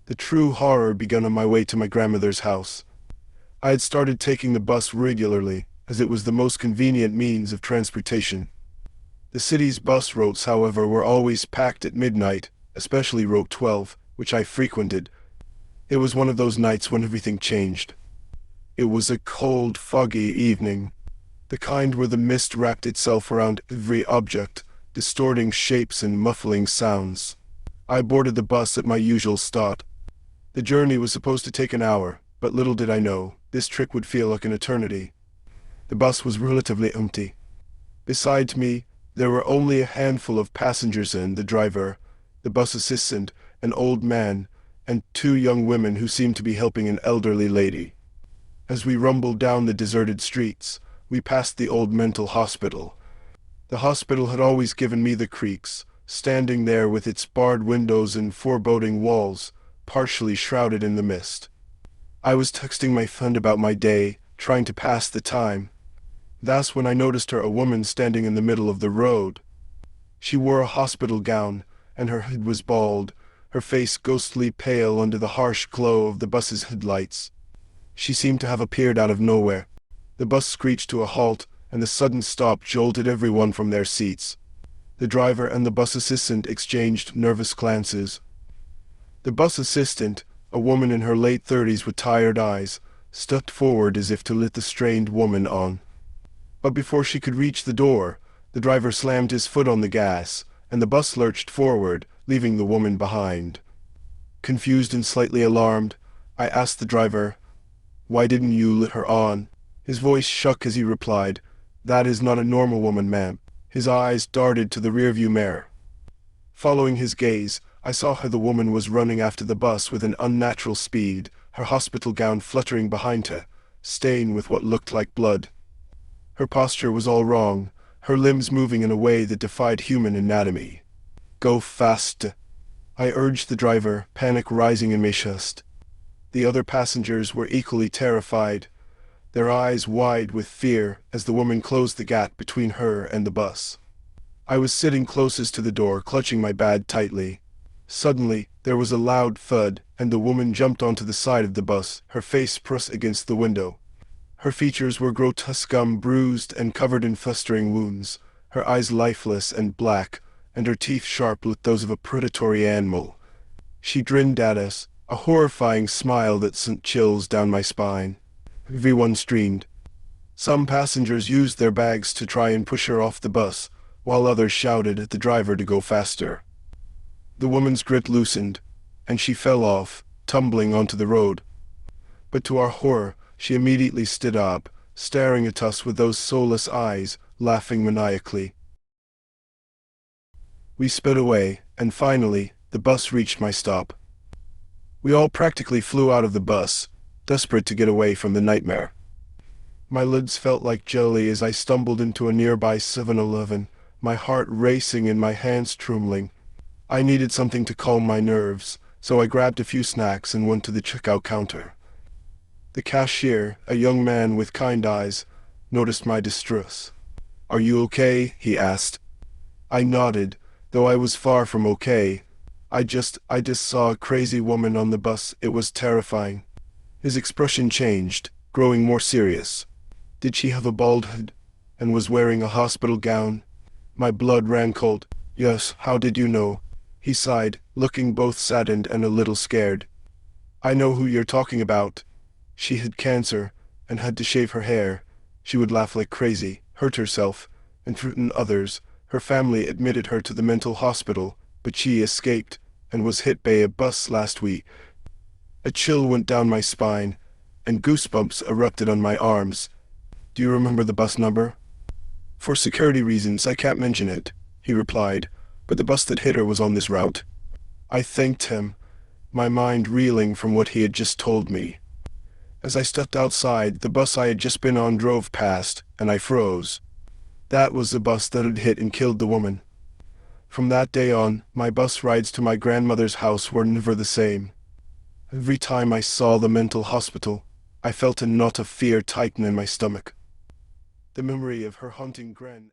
The true horror began on my way to my grandmother's house. I had started taking the bus regularly, as it was the most convenient means of transportation. The city's bus routes, however, were always packed at midnight, especially Route 12, which I frequented. It was one of those nights when everything changed. It was a cold, foggy evening, the kind where the mist wrapped itself around every object, distorting shapes and muffling sounds. I boarded the bus at my usual stop. The journey was supposed to take an hour, but little did I know, this trip would feel like an eternity. The bus was relatively empty. Beside me, there were only a handful of passengers and the driver, the bus assistant, an old man, and two young women who seemed to be helping an elderly lady. As we rumbled down the deserted streets, we passed the old mental hospital. The hospital had always given me the creaks, standing there with its barred windows and foreboding walls, partially shrouded in the mist. I was texting my friend about my day, trying to pass the time. That's when I noticed her, a woman standing in the middle of the road. She wore a hospital gown, and her head was bald, her face ghostly pale under the harsh glow of the bus's headlights. She seemed to have appeared out of nowhere. The bus screeched to a halt, and the sudden stop jolted everyone from their seats. The driver and the bus assistant exchanged nervous glances. The bus assistant, a woman in her late 30s with tired eyes, stepped forward as if to let the strained woman on. But before she could reach the door, the driver slammed his foot on the gas, and the bus lurched forward, leaving the woman behind. Confused and slightly alarmed, I asked the driver, "Why didn't you let her on?" His voice shook as he replied, "That is not a normal woman, ma'am." His eyes darted to the rearview mirror. Following his gaze, I saw how the woman was running after the bus with an unnatural speed, her hospital gown fluttering behind her, stained with what looked like blood. Her posture was all wrong, her limbs moving in a way that defied human anatomy. "Go fast," I urged the driver, panic rising in my chest. The other passengers were equally terrified, their eyes wide with fear as the woman closed the gap between her and the bus. I was sitting closest to the door, clutching my bag tightly. Suddenly, there was a loud thud, and the woman jumped onto the side of the bus, her face pressed against the window. Her features were grotesque, bruised and covered in festering wounds, her eyes lifeless and black, and her teeth sharp like those of a predatory animal. She grinned at us, a horrifying smile that sent chills down my spine. Everyone screamed. Some passengers used their bags to try and push her off the bus, while others shouted at the driver to go faster. The woman's grip loosened, and she fell off, tumbling onto the road. But to our horror, she immediately stood up, staring at us with those soulless eyes, laughing maniacally. We sped away, and finally, the bus reached my stop. We all practically flew out of the bus, desperate to get away from the nightmare. My lids felt like jelly as I stumbled into a nearby 7-Eleven, my heart racing and my hands trembling. I needed something to calm my nerves, so I grabbed a few snacks and went to the checkout counter. The cashier, a young man with kind eyes, noticed my distress. "Are you okay?" he asked. I nodded, though I was far from okay. I just saw a crazy woman on the bus. It was terrifying. His expression changed, growing more serious. Did she have a bald head, and was wearing a hospital gown? My blood ran cold. "Yes, how did you know?" He sighed, looking both saddened and a little scared. "I know who you're talking about. She had cancer, and had to shave her hair. She would laugh like crazy, hurt herself, and threaten others. Her family admitted her to the mental hospital, but she escaped, and was hit by a bus last week." A chill went down my spine, and goosebumps erupted on my arms. "Do you remember the bus number?" "For security reasons, I can't mention it," he replied, "but the bus that hit her was on this route." I thanked him, my mind reeling from what he had just told me. As I stepped outside, the bus I had just been on drove past, and I froze. That was the bus that had hit and killed the woman. From that day on, my bus rides to my grandmother's house were never the same. Every time I saw the mental hospital, I felt a knot of fear tighten in my stomach. The memory of her haunting gran